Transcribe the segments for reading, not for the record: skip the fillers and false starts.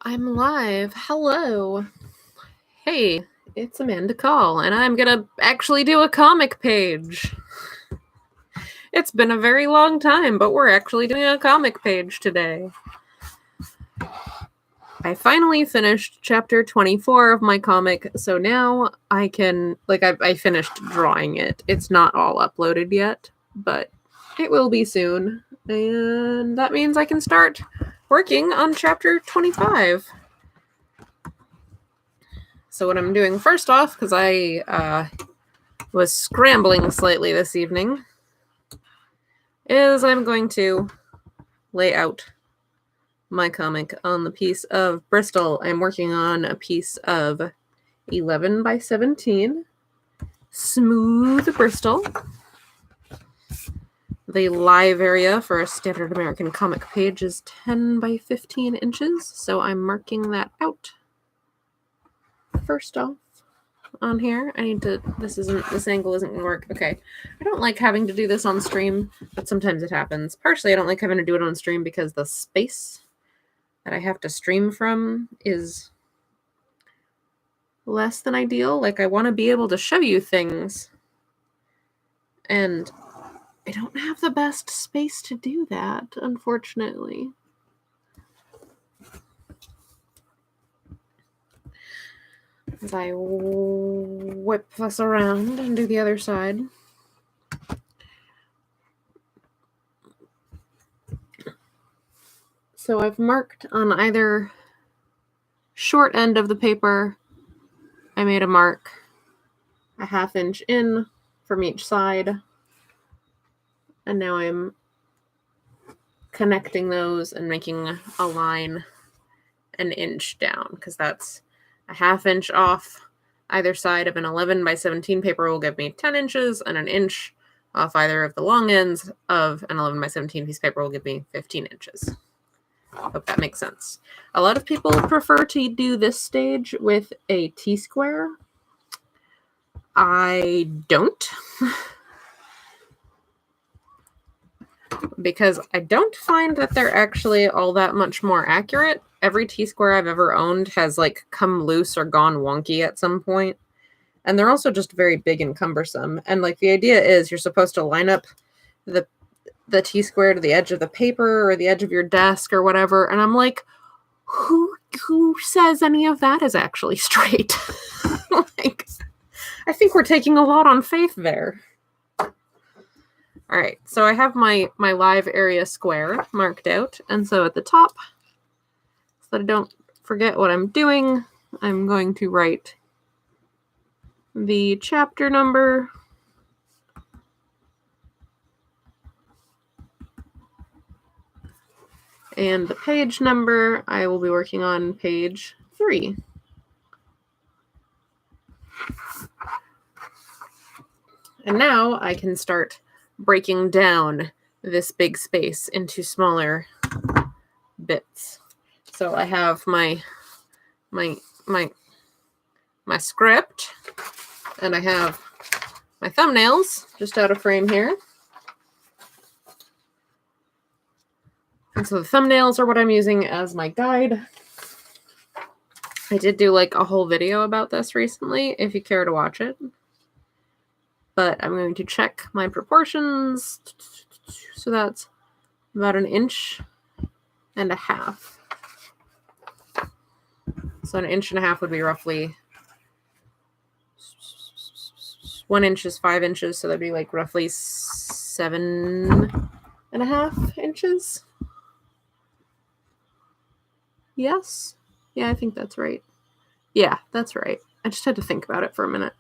I'm live. Hello. Hey, it's Amanda Call, and I'm gonna actually do a comic page. It's been a very long time, but we're actually doing a comic page today. I finally finished chapter 24 of my comic, so now I can, I finished drawing it. It's not all uploaded yet, but it will be soon, and that means I can start working on chapter 25. So what I'm doing first off, because I was scrambling slightly this evening, is I'm going to lay out my comic on the piece of Bristol. I'm working on a piece of 11 by 17 smooth Bristol. The live area for a standard American comic page is 10 by 15 inches, so I'm marking that out. First off, on here, I need to, this angle isn't gonna work. Okay, I don't like having to do this on stream, but sometimes it happens. Partially I don't like having to do it on stream because the space that I have to stream from is less than ideal. Like, I want to be able to show you things, and I don't have the best space to do that, unfortunately. As I whip this around and do the other side. So I've marked on either short end of the paper, I made a mark a 1/2 inch in from each side. And now I'm connecting those and making a line 1 inch down, because that's a 1/2 inch off either side of an 11 by 17 paper will give me 10 inches, and 1 inch off either of the long ends of an 11 by 17 piece of paper will give me 15 inches. Hope that makes sense. A lot of people prefer to do this stage with a T-square. I don't. Because I don't find that they're actually all that much more accurate. Every T-square I've ever owned has come loose or gone wonky at some point. And they're also just very big and cumbersome. And the idea is you're supposed to line up the T-square to the edge of the paper or the edge of your desk or whatever. And I'm like, who says any of that is actually straight? I think we're taking a lot on faith there. All right, so I have my live area square marked out. And so at the top, so that I don't forget what I'm doing, I'm going to write the chapter number, and the page number. I will be working on page 3. And now I can start breaking down this big space into smaller bits. So I have my script, and I have my thumbnails just out of frame here. And so the thumbnails are what I'm using as my guide. I did do a whole video about this recently, if you care to watch it. But I'm going to check my proportions. So that's about 1.5 inches. So 1.5 inches would be roughly 1 inch is 5 inches. So that'd be roughly 7.5 inches. Yes? Yeah, I think that's right. Yeah, that's right. I just had to think about it for a minute.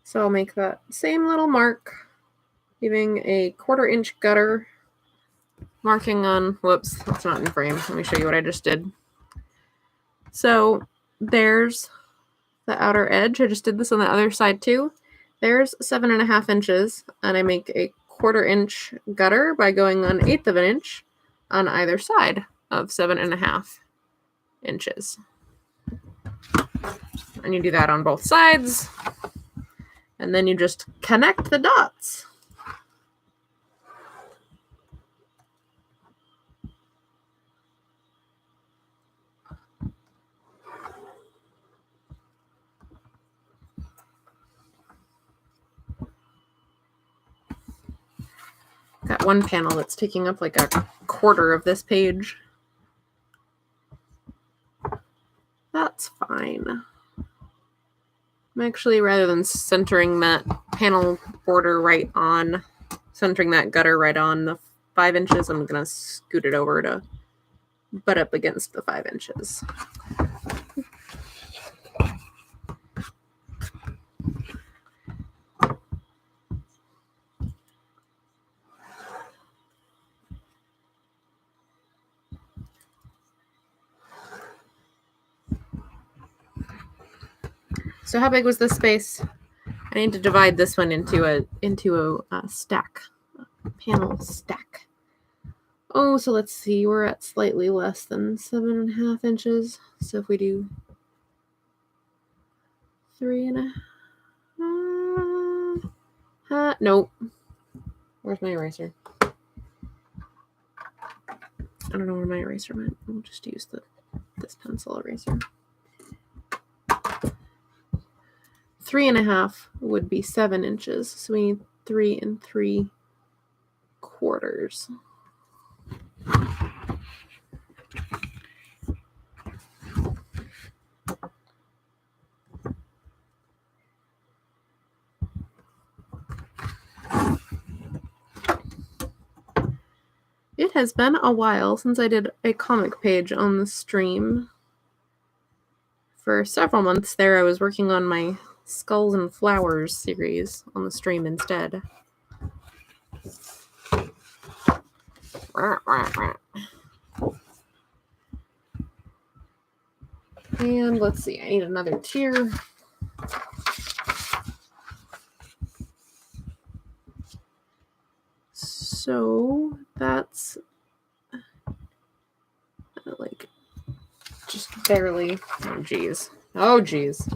So I'll make that same little mark, giving a 1/4 inch gutter, marking on, whoops, that's not in frame. Let me show you what I just did. So there's the outer edge. I just did this on the other side too. There's 7.5 inches, and I make a 1/4 inch gutter by going on 1/8 of an inch on either side of 7.5 inches. And you do that on both sides. And then you just connect the dots. Got one panel that's taking up like a quarter of this page. That's fine. I'm actually, rather than centering that panel border right on, centering that gutter right on the 5 inches, I'm going to scoot it over to butt up against the 5 inches. So how big was this space? I need to divide this one into a stack, a panel stack. Oh, so let's see, we're at slightly less than 7.5 inches. So if we do 3.5, nope. Where's my eraser? I don't know where my eraser went. We'll just use this pencil eraser. 3.5 would be 7 inches. So we need 3 3/4. It has been a while since I did a comic page on the stream. For several months there, I was working on my Skulls and Flowers series on the stream instead. And let's see, I need another tier. So that's like just barely. Oh geez. Oh geez.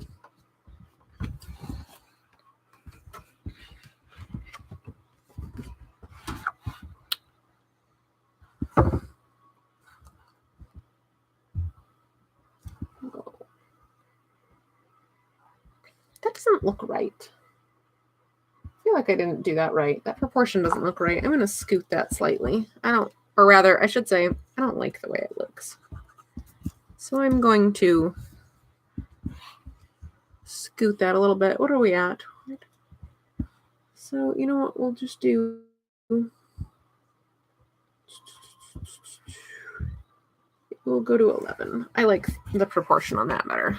That doesn't look right. I feel like I didn't do that right. That proportion doesn't look right. I'm going to scoot that slightly. Or rather, I should say, I don't like the way it looks. So I'm going to scoot that a little bit. What are we at? So, you know what? We'll just do... We'll go to 11. I like the proportion on that better.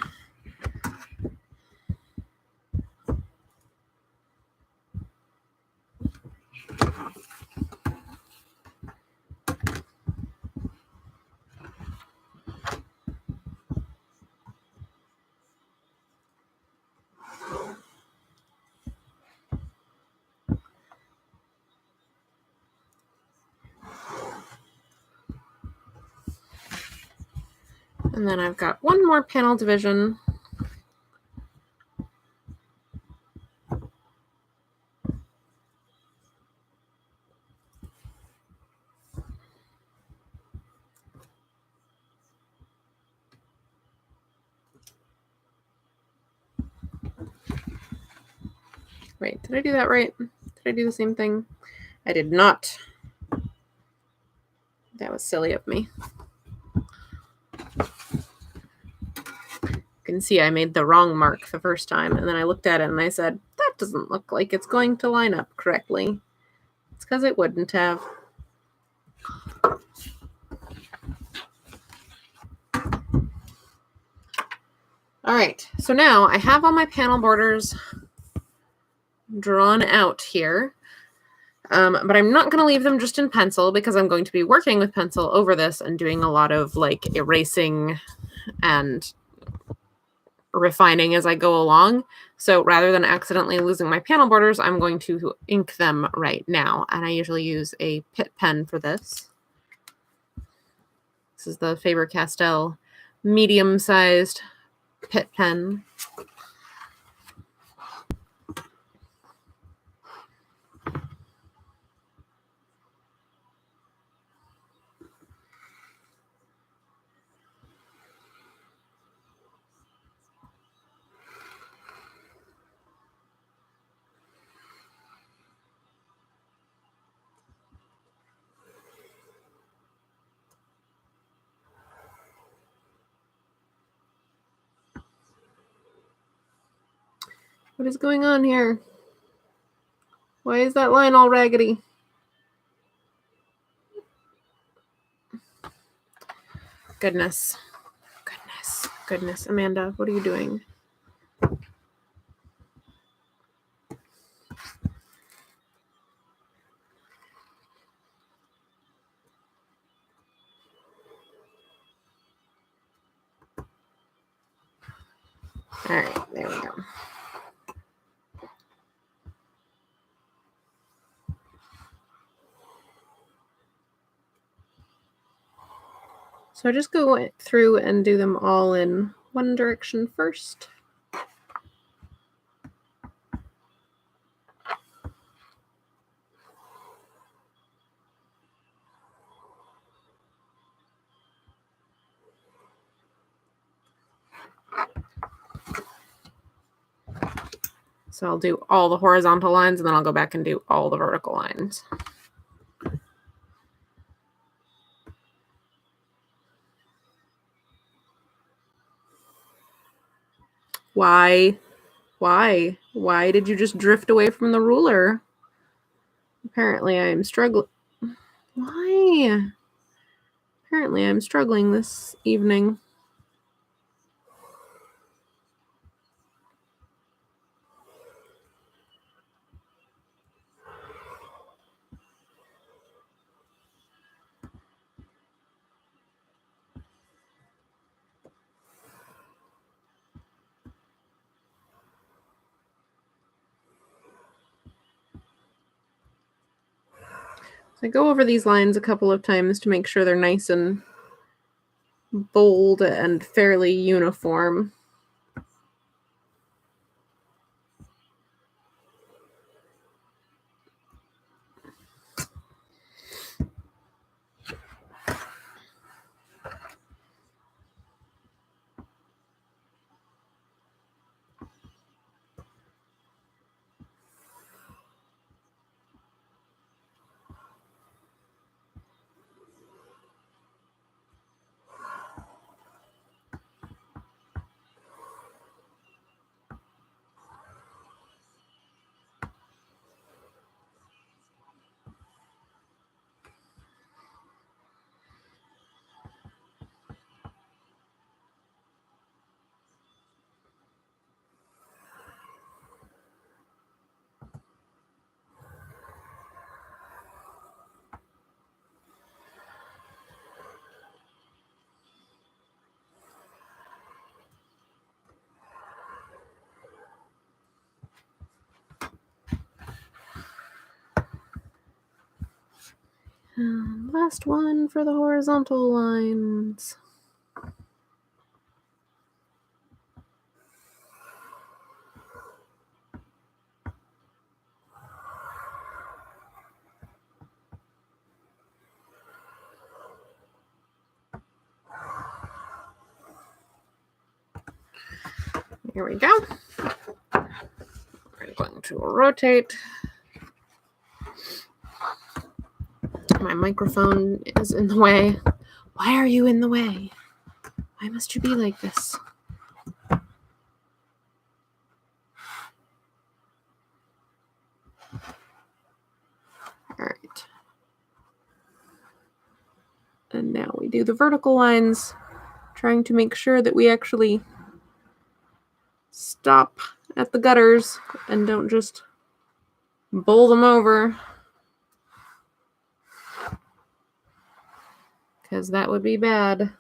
And then I've got one more panel division. Wait, did I do that right? Did I do the same thing? I did not. That was silly of me. You can see I made the wrong mark the first time, and then I looked at it and I said, that doesn't look like it's going to line up correctly. It's because it wouldn't have. All right, so now I have all my panel borders drawn out here, but I'm not going to leave them just in pencil because I'm going to be working with pencil over this and doing a lot of like erasing and refining as I go along. So rather than accidentally losing my panel borders, I'm going to ink them right now. And I usually use a Pitt pen for this. This is the Faber-Castell medium-sized Pitt pen. What is going on here? Why is that line all raggedy? Goodness. Goodness. Amanda, what are you doing? All right, there we go. So I just go through and do them all in one direction first. So I'll do all the horizontal lines and then I'll go back and do all the vertical lines. Why? Why did you just drift away from the ruler? Apparently I'm struggling. Why? Apparently I'm struggling this evening. So I go over these lines a couple of times to make sure they're nice and bold and fairly uniform. Last one for the horizontal lines. Here we go. I'm going to rotate. My microphone is in the way. Why are you in the way? Why must you be like this? All right. And now we do the vertical lines, trying to make sure that we actually stop at the gutters and don't just bowl them over, because that would be bad.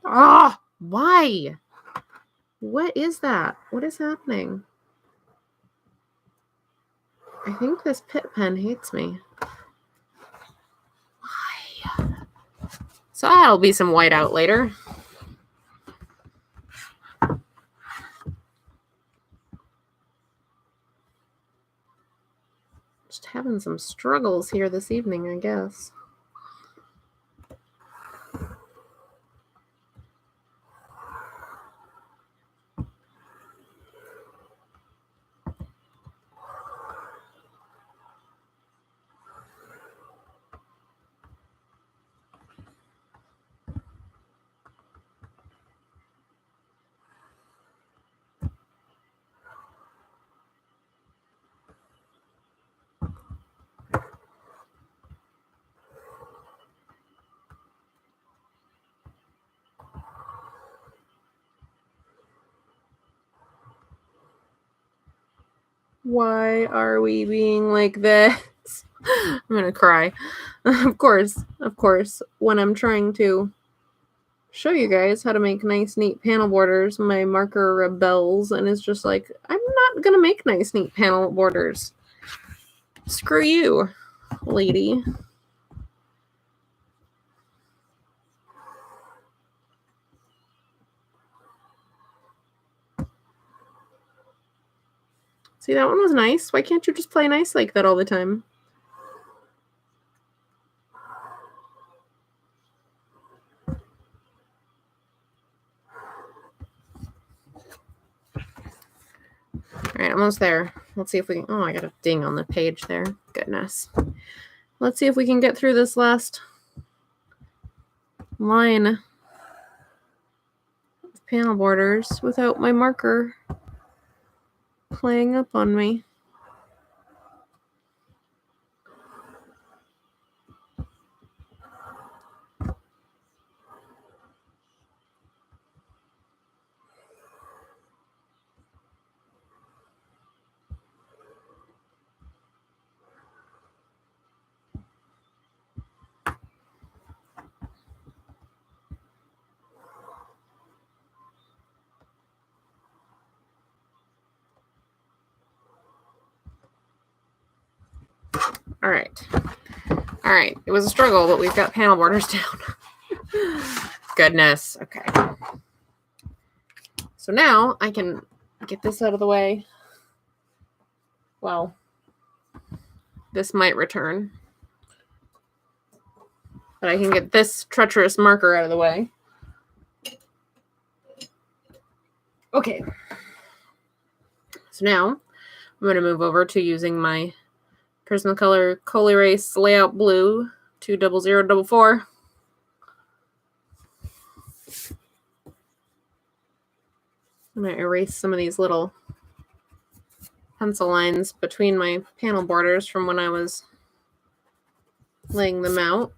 Ah, why? What is that? What is happening? I think this pit pen hates me. Why? So that'll be some whiteout later. Just having some struggles here this evening, I guess. Why are we being like this? I'm gonna cry. Of course, when I'm trying to show you guys how to make nice, neat panel borders, my marker rebels and is just like, I'm not gonna make nice, neat panel borders. Screw you, lady. See, that one was nice. Why can't you just play nice like that all the time? All right, almost there. Let's see if we can... Oh, I got a ding on the page there. Goodness. Let's see if we can get through this last line of panel borders without my marker playing up on me. All right. It was a struggle, but we've got panel borders down. Goodness. Okay. So now I can get this out of the way. Well, this might return. But I can get this treacherous marker out of the way. Okay. So now I'm going to move over to using my Prismacolor Coal Erase Layout Blue 20044. I'm going to erase some of these little pencil lines between my panel borders from when I was laying them out.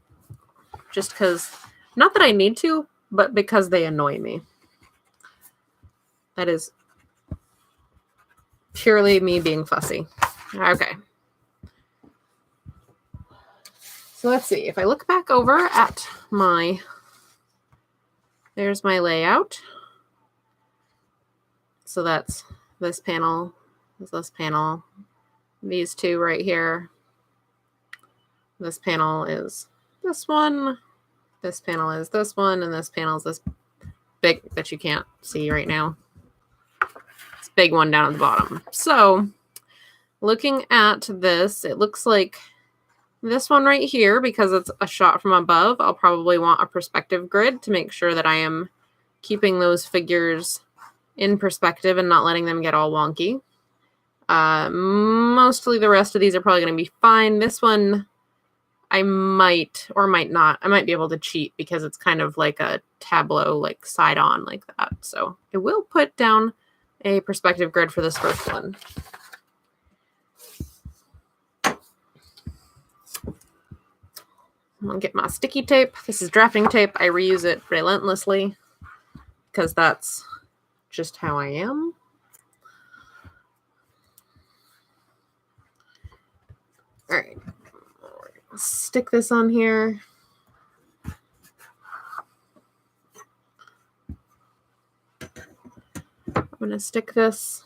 Just because, not that I need to, but because they annoy me. That is purely me being fussy. Okay. So let's see. If I look back over at my, there's my layout. So that's this panel, this panel, these two right here. This panel is this one. This panel is this one, and this panel is this big that you can't see right now. This big one down at the bottom. So looking at this, it looks like this one right here, because it's a shot from above, I'll probably want a perspective grid to make sure that I am keeping those figures in perspective and not letting them get all wonky. Mostly the rest of these are probably going to be fine. This one I might or might not. I might be able to cheat because it's kind of like a tableau, like side on like that. So I will put down a perspective grid for this first one. I'm going to get my sticky tape. This is drafting tape. I reuse it relentlessly because that's just how I am. All right. Stick this on here. I'm going to stick this.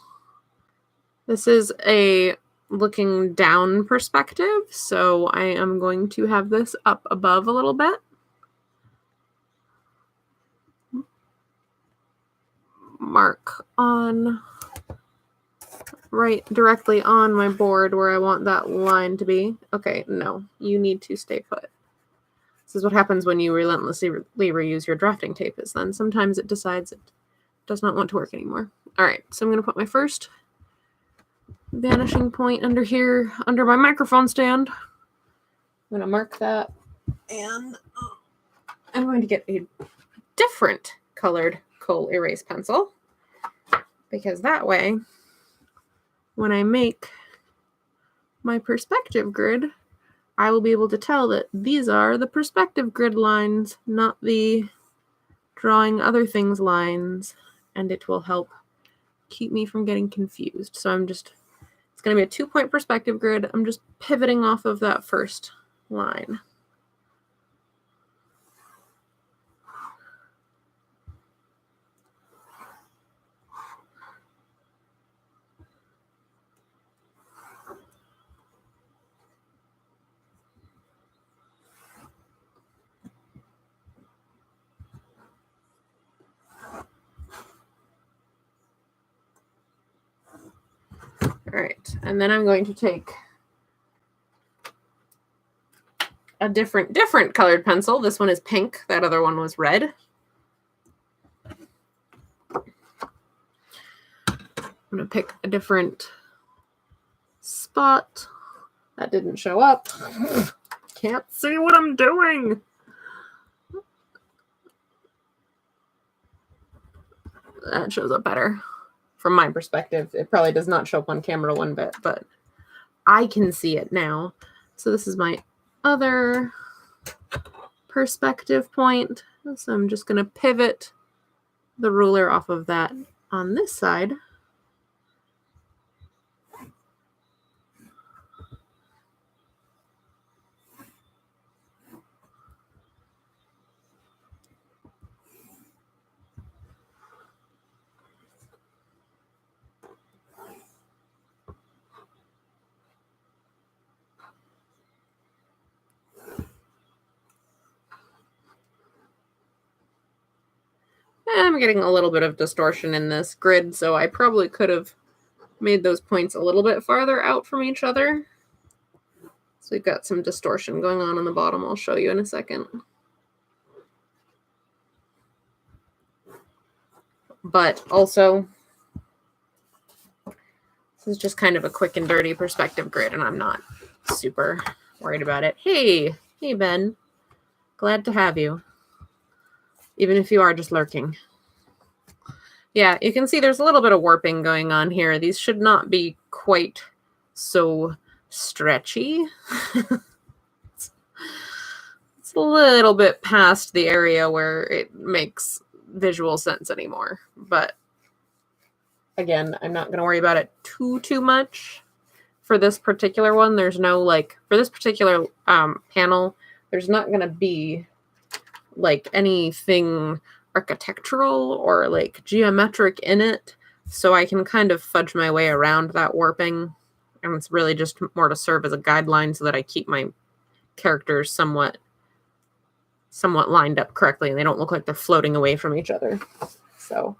This is a looking down perspective, so I am going to have this up above a little bit. Mark on right directly on my board where I want that line to be. Okay, no, you need to stay put. This is what happens when you relentlessly reuse your drafting tape, is then sometimes it decides it does not want to work anymore. All right, so I'm going to put my first vanishing point under here, under my microphone stand. I'm going to mark that, and I'm going to get a different colored coal erase pencil, because that way, when I make my perspective grid, I will be able to tell that these are the perspective grid lines, not the drawing other things lines, and it will help keep me from getting confused. So it's It's going to be a 2-point perspective grid. I'm just pivoting off of that first line. All right, and then I'm going to take a different colored pencil. This one is pink. That other one was red. I'm going to pick a different spot. That didn't show up. Can't see what I'm doing. That shows up better from my perspective. It probably does not show up on camera one bit, but I can see it now. So this is my other perspective point. So I'm just going to pivot the ruler off of that on this side. I'm getting a little bit of distortion in this grid, so I probably could have made those points a little bit farther out from each other. So we've got some distortion going on the bottom. I'll show you in a second. But also, this is just kind of a quick and dirty perspective grid, and I'm not super worried about it. Hey, Ben. Glad to have you. Even if you are just lurking. Yeah, you can see there's a little bit of warping going on here. These should not be quite so stretchy. It's a little bit past the area where it makes visual sense anymore. But again, I'm not going to worry about it too much. For this particular one, there's no, for this particular panel, there's not going to be anything architectural or geometric in it, so I can kind of fudge my way around that warping, and it's really just more to serve as a guideline so that I keep my characters somewhat lined up correctly and they don't look like they're floating away from each other. So,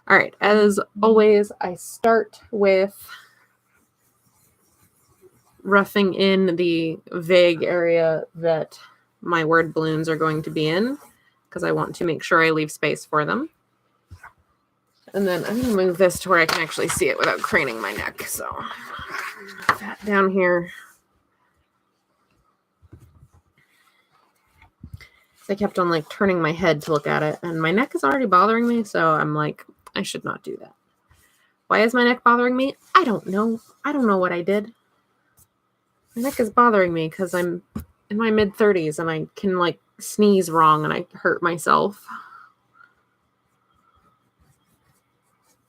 all right, as always, I start with roughing in the vague area that my word balloons are going to be in, because I want to make sure I leave space for them. And then I'm going to move this to where I can actually see it without craning my neck. So that down here. I kept on turning my head to look at it, and my neck is already bothering me, so I'm like, I should not do that. Why is my neck bothering me? I don't know. I don't know what I did. My neck is bothering me because I'm in my mid-30s and I can sneeze wrong and I hurt myself.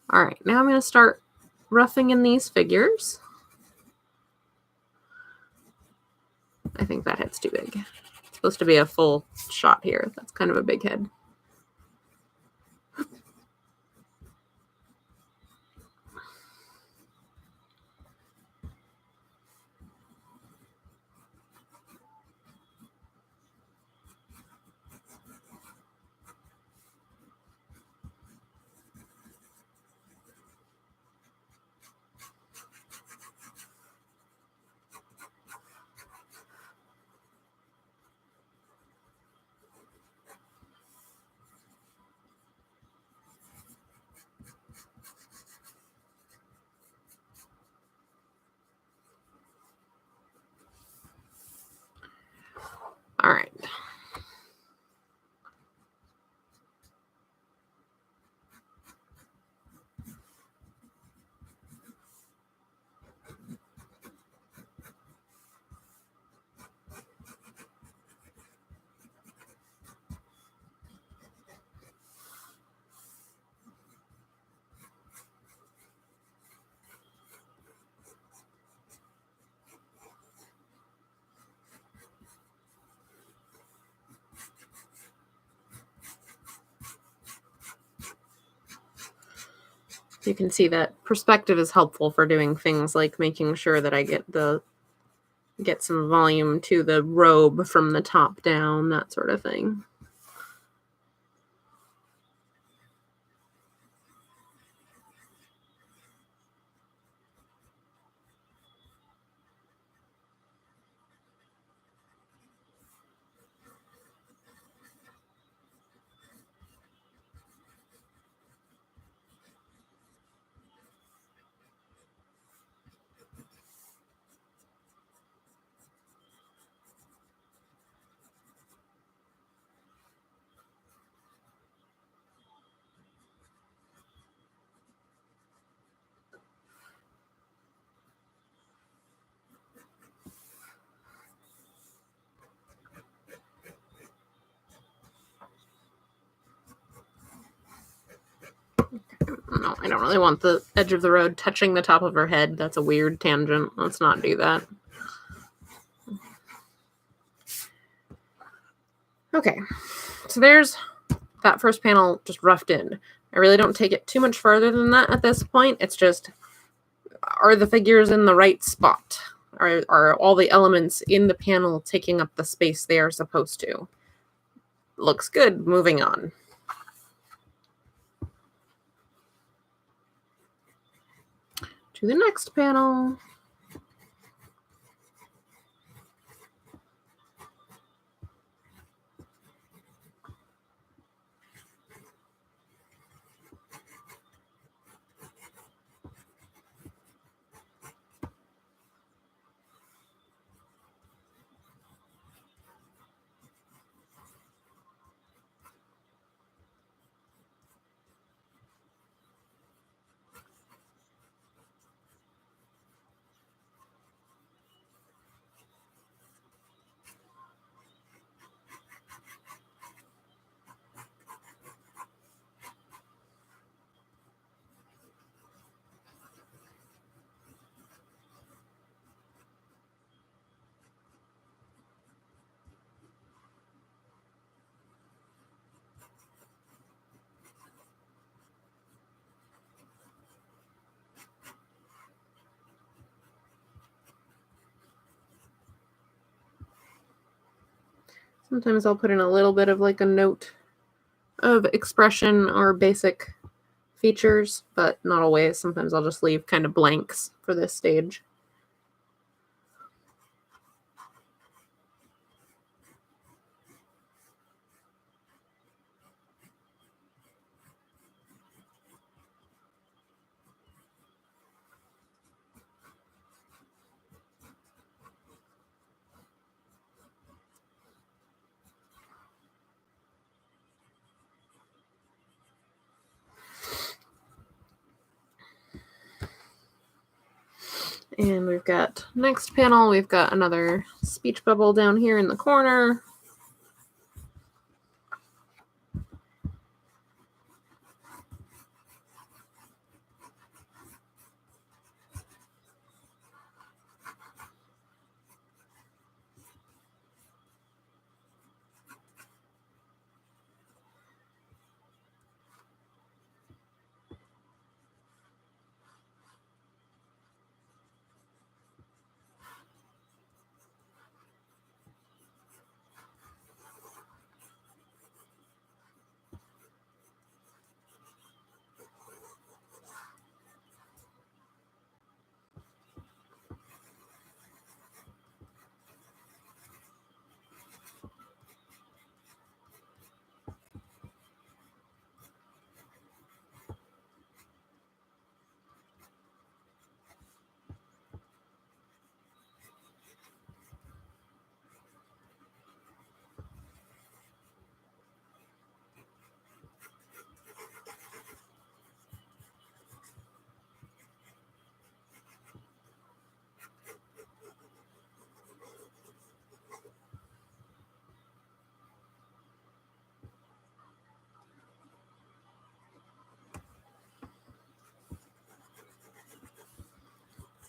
All right, now I'm going to start roughing in these figures. I think that head's too big. It's supposed to be a full shot here. That's kind of a big head. You can see that perspective is helpful for doing things like making sure that I get some volume to the robe from the top down, that sort of thing. No, I don't really want the edge of the road touching the top of her head. That's a weird tangent. Let's not do that. Okay, so there's that first panel just roughed in. I really don't take it too much further than that at this point. It's just, are the figures in the right spot? Are all the elements in the panel taking up the space they are supposed to? Looks good. Moving on. To the next panel. Sometimes I'll put in a little bit of like a note of expression or basic features, but not always. Sometimes I'll just leave kind of blanks for this stage. And we've got next panel, we've got another speech bubble down here in the corner.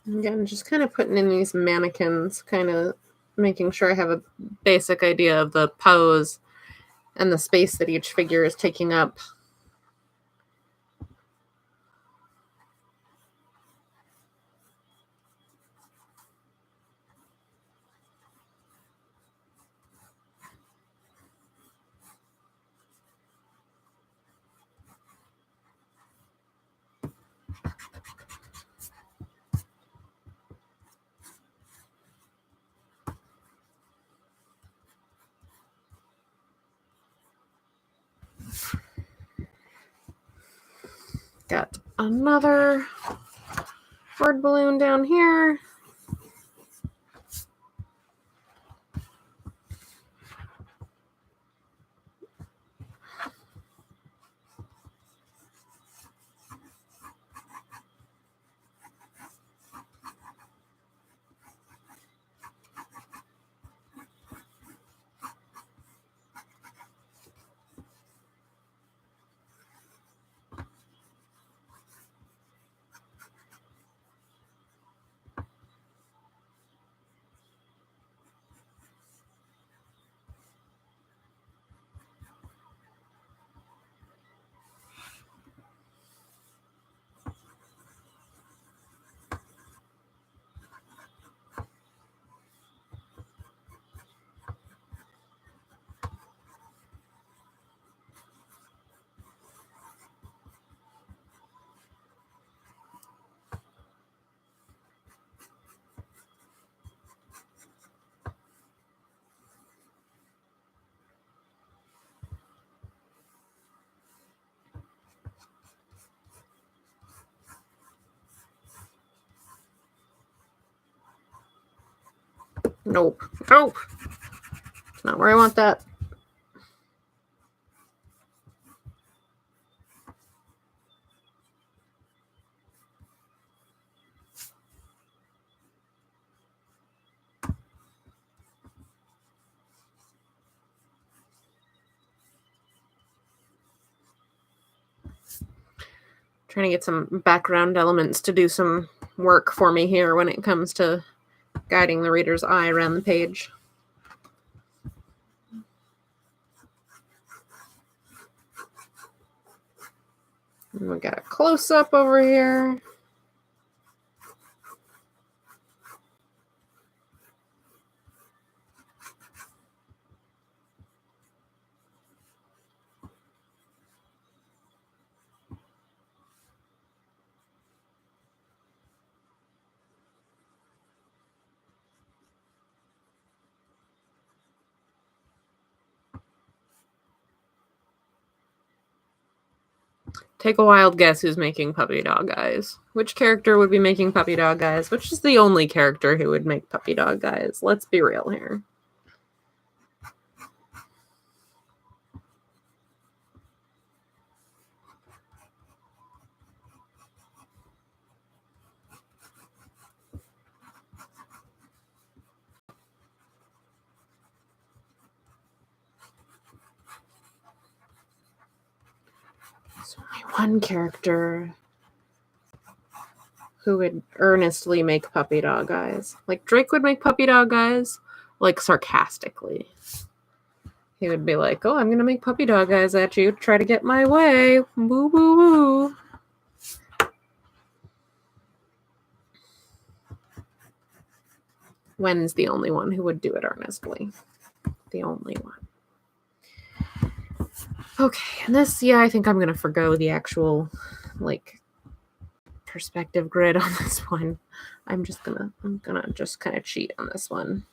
Again, just kind of putting in these mannequins, kind of making sure I have a basic idea of the pose and the space that each figure is taking up. Got another word balloon down here. Nope. Nope. It's not where I want that. Trying to get some background elements to do some work for me here when it comes to guiding the reader's eye around the page. And we got a close-up over here. Take a wild guess who's making puppy dog eyes. Which character would be making puppy dog eyes? Which is the only character who would make puppy dog eyes? Let's be real here. There's only one character who would earnestly make puppy dog eyes. Like Drake would make puppy dog eyes, like sarcastically. He would be like, "Oh, I'm gonna make puppy dog eyes at you. Try to get my way. Boo boo boo." Wen's the only one who would do it earnestly. The only one. Okay, and this, yeah, I think I'm gonna forgo the actual, like, perspective grid on this one. I'm gonna just kind of cheat on this one.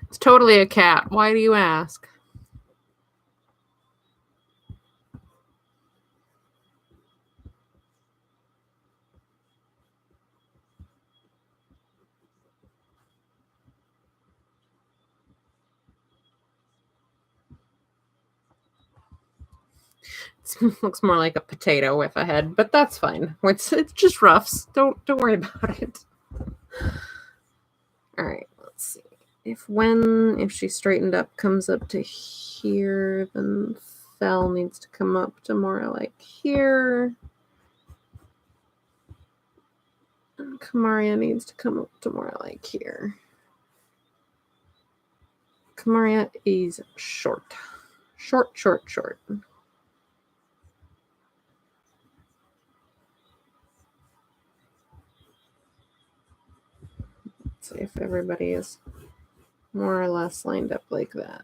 It's totally a cat. Why do you ask? It looks more like a potato with a head, but that's fine. It's just roughs. Don't worry about it. All right, let's see. If she straightened up comes up to here, then Fell needs to come up to more like here. And Kamaria needs to come up to more like here. Kamaria is short. Short. Let's see if everybody is more or less lined up like that.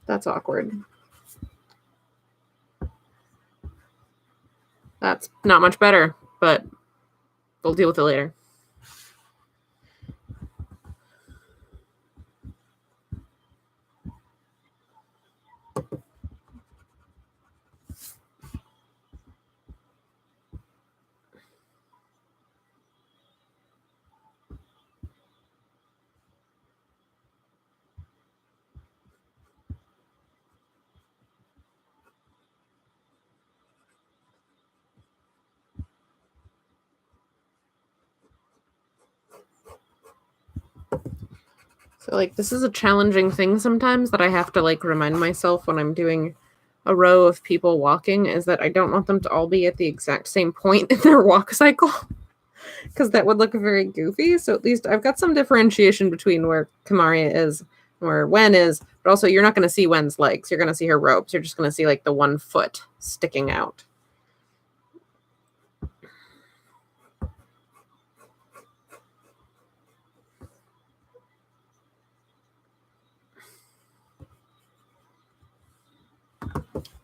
That's awkward. That's not much better, but we'll deal with it later. So, like, this is a challenging thing sometimes that I have to, like, remind myself when I'm doing a row of people walking, is that I don't want them to all be at the exact same point in their walk cycle, because that would look very goofy. So at least I've got some differentiation between where Kamaria is, where Wen is, but also you're not going to see Wen's legs. You're going to see her ropes. You're just going to see, like, the one foot sticking out.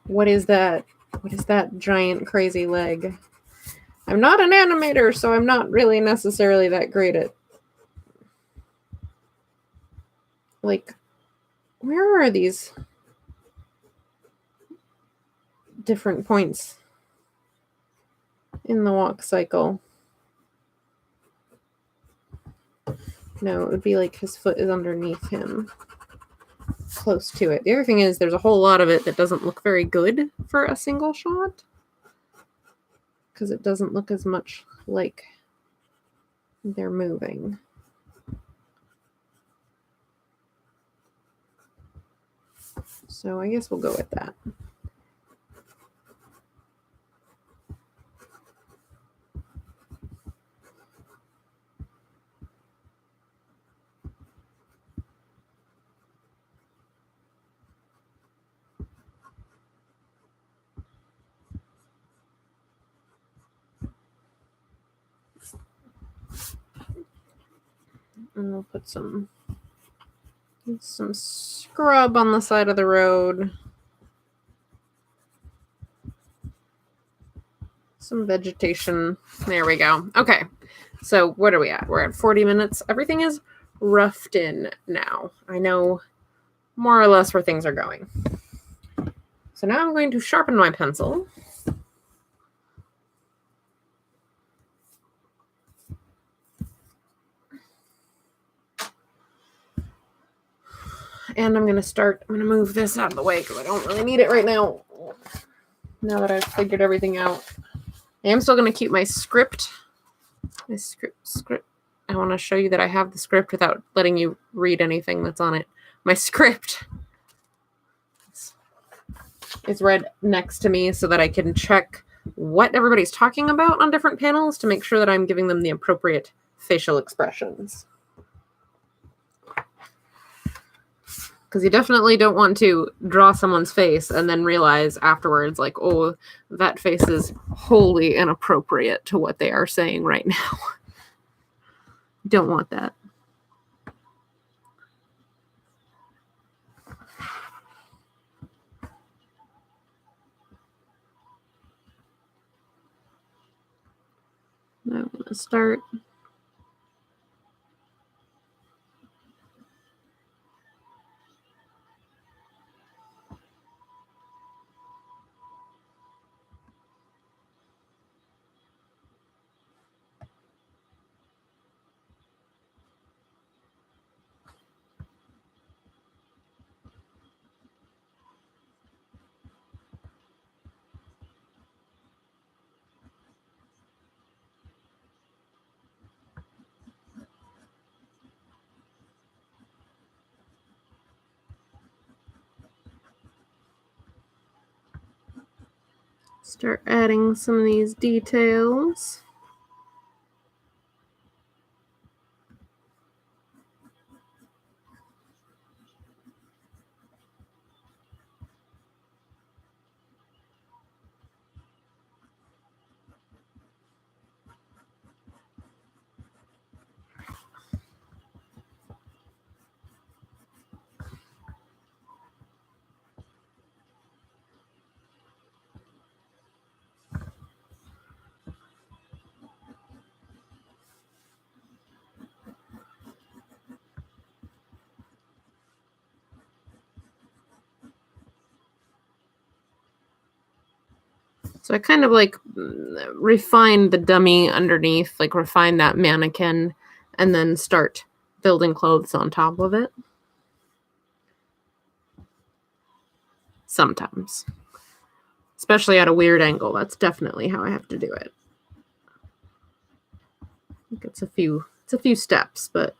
What is that? What is that giant crazy leg? I'm not an animator, so I'm not really necessarily that great at, like, where are these different points in the walk cycle? No, it would be like his foot is underneath him, close to it. The other thing is there's a whole lot of it that doesn't look very good for a single shot, because it doesn't look as much like they're moving. So I guess we'll go with that. And we'll put some scrub on the side of the road. Some vegetation. There we go. Okay. So what are we at? We're at 40 minutes. Everything is roughed in now. I know more or less where things are going. So now I'm going to sharpen my pencil. And I'm going to move this out of the way because I don't really need it right now. Now that I've figured everything out. I am still going to keep my script. My script. I want to show you that I have the script without letting you read anything that's on it. My script is read next to me so that I can check what everybody's talking about on different panels to make sure that I'm giving them the appropriate facial expressions. Because you definitely don't want to draw someone's face and then realize afterwards, like, oh, that face is wholly inappropriate to what they are saying right now. Don't want that. Now I'm going to start. Start adding some of these details. So I kind of like refine the dummy underneath, like refine that mannequin, and then start building clothes on top of it. Sometimes. Especially at a weird angle. That's definitely how I have to do it. I think it's a few steps, but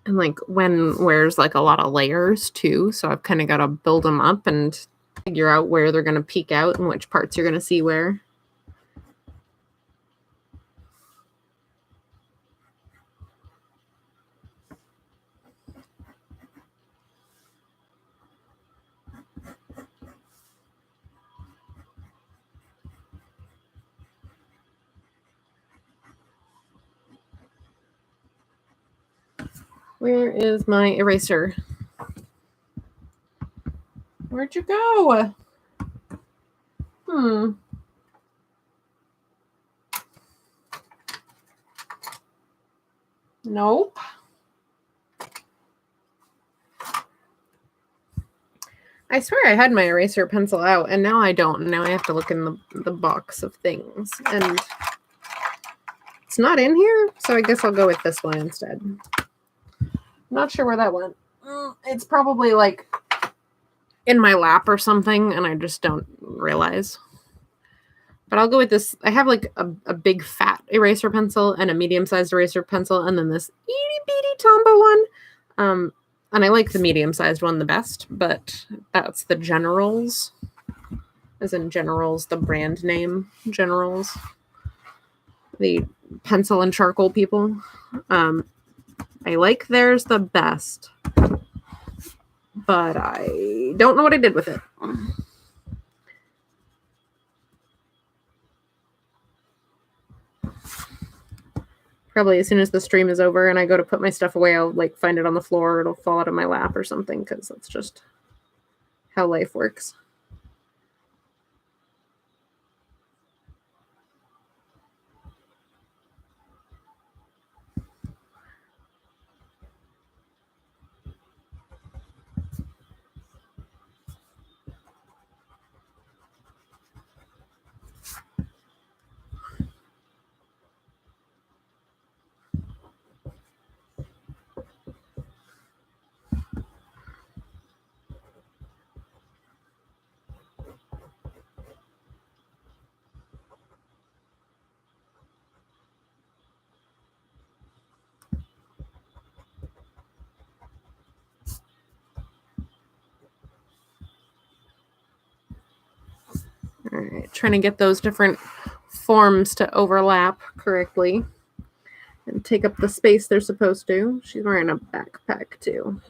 and like when wears like a lot of layers too, so I've kind of got to build them up and figure out where they're going to peek out and which parts you're going to see where. Where is my eraser? Where'd you go? Nope. I swear I had my eraser pencil out, and now I don't. Now I have to look in the box of things, and it's not in here, so I guess I'll go with this one instead. Not sure where that went. It's probably like in my lap or something, and I just don't realize. But I'll go with this. I have like a big fat eraser pencil and a medium-sized eraser pencil, and then this itty-bitty Tombow one. And I like the medium-sized one the best, but that's the Generals. As in Generals, the brand name Generals. The pencil and charcoal people. I like theirs the best, but I don't know what I did with it. Probably as soon as the stream is over and I go to put my stuff away, I'll like find it on the floor. It'll fall out of my lap or something, because that's just how life works. right, trying to get those different forms to overlap correctly and take up the space they're supposed to. She's wearing a backpack too.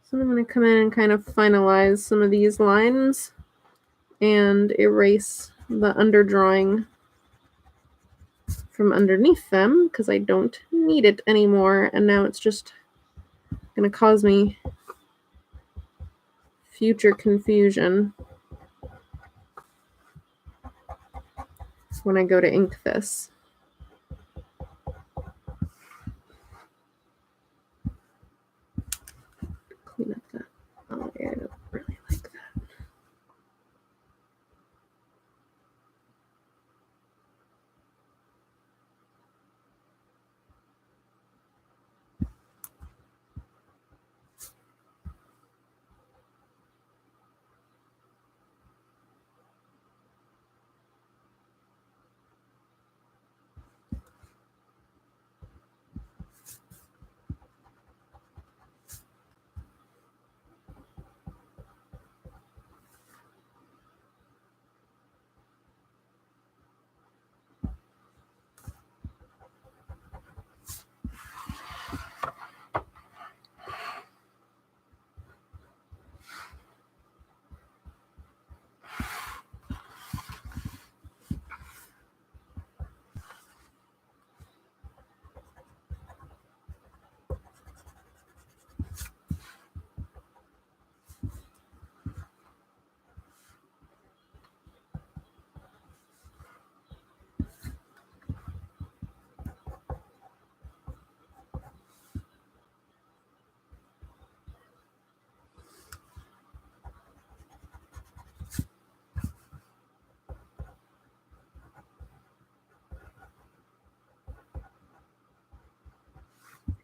So I'm going to come in and kind of finalize some of these lines and erase the underdrawing from underneath them because I don't need it anymore, and now it's just going to cause me future confusion when I go to ink this. Clean up that. Oh, yeah, I don't really like that.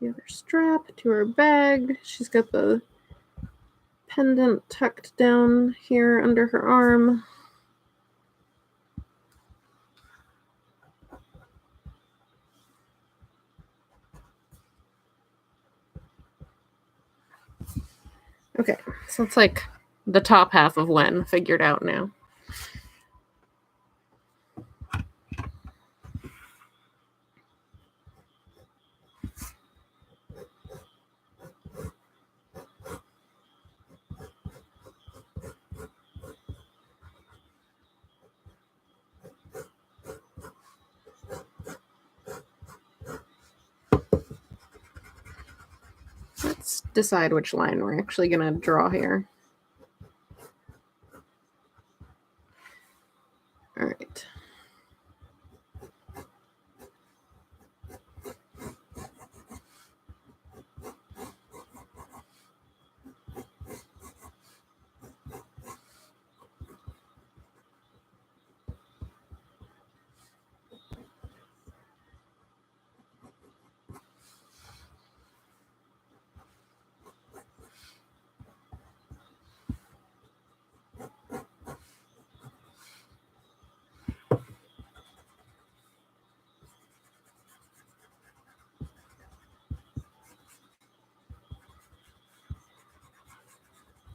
The other strap to her bag. She's got the pendant tucked down here under her arm. Okay, so it's like the top half of when figured out now. Let's decide which line we're actually going to draw here. All right.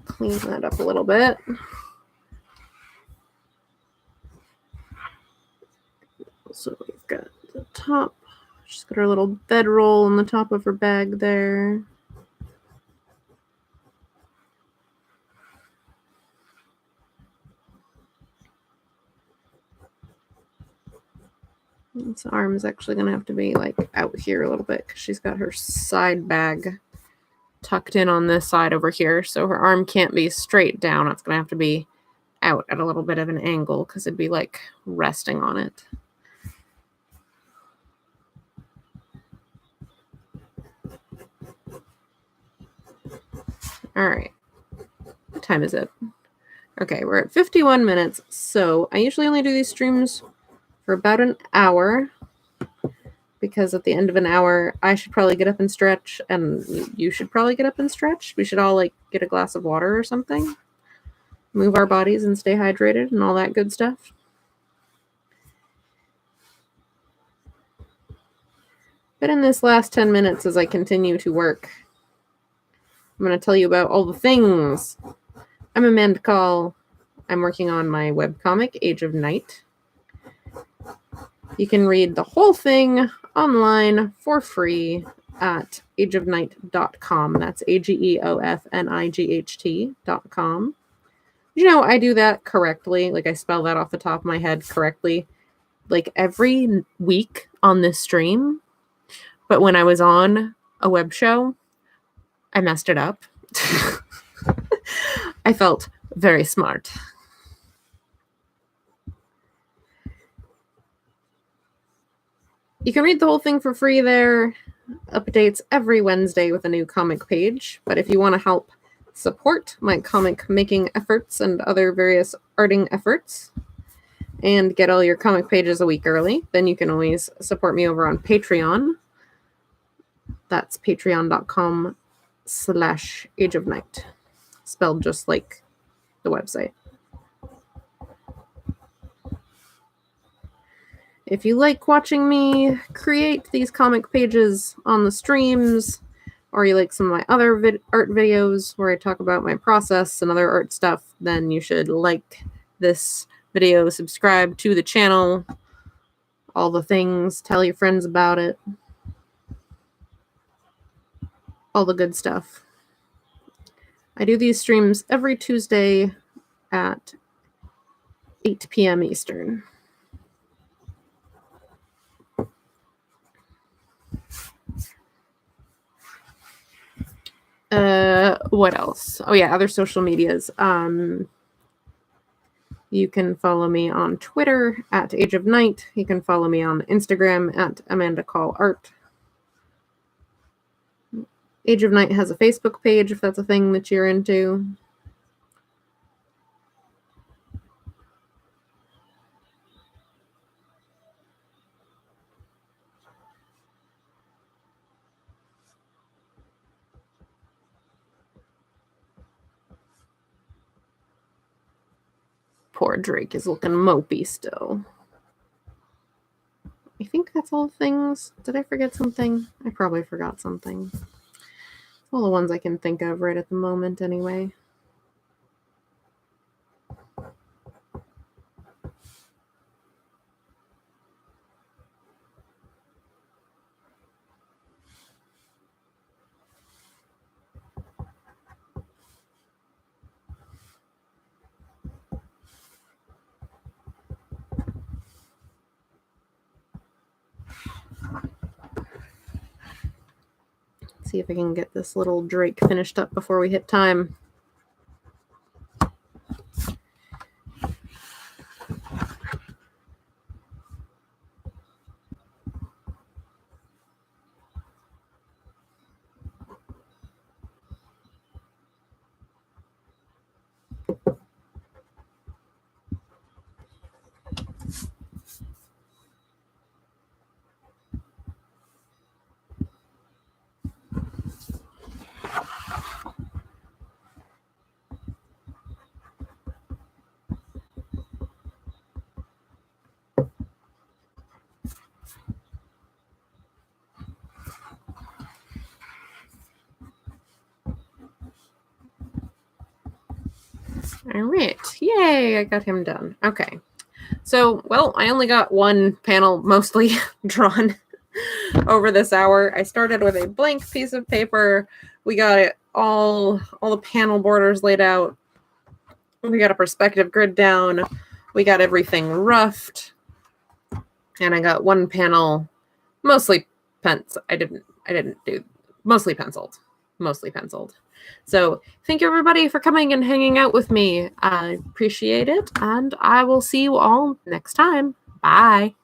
Clean that up a little bit. So we've got the top. She's got her little bedroll on the top of her bag there. This arm is actually going to have to be like out here a little bit because she's got her side bag tucked in on this side over here. So her arm can't be straight down. It's going to have to be out at a little bit of an angle because it'd be like resting on it. All right. What time is it? Okay, we're at 51 minutes. So I usually only do these streams for about an hour because at the end of an hour, I should probably get up and stretch and you should probably get up and stretch. We should all like get a glass of water or something, move our bodies and stay hydrated and all that good stuff. But in this last 10 minutes, as I continue to work, I'm going to tell you about all the things. I'm Amanda Call. I'm working on my webcomic, Age of Night. You can read the whole thing online for free at ageofnight.com. That's AGEOFNIGHT.com. You know, I do that correctly. Like, I spell that off the top of my head correctly, like, every week on this stream. But when I was on a web show, I messed it up. I felt very smart. You can read the whole thing for free there. Updates every Wednesday with a new comic page. But if you want to help support my comic making efforts and other various arting efforts and get all your comic pages a week early, then you can always support me over on Patreon. That's patreon.com/ageofnight, spelled just like the website. If you like watching me create these comic pages on the streams, or you like some of my other art videos where I talk about my process and other art stuff, then you should like this video, subscribe to the channel, all the things, tell your friends about it, all the good stuff. I do these streams every Tuesday at 8 p.m. Eastern. What else? Oh yeah, other social medias. You can follow me on Twitter at Age of Night. You can follow me on Instagram at Amanda Call Art. Age of Night has a Facebook page if that's a thing that you're into. Poor Drake is looking mopey still. I think that's all things. Did I forget something? I probably forgot something. All the ones I can think of right at the moment anyway. See if I can get this little Drake finished up before we hit time. All right. Yay, I got him done. Okay. So, well, I only got one panel mostly drawn over this hour. I started with a blank piece of paper. We got it all the panel borders laid out. We got a perspective grid down. We got everything roughed. And I got one panel mostly I didn't do mostly penciled. So thank you everybody for coming and hanging out with me. I appreciate it, and I will see you all next time. Bye.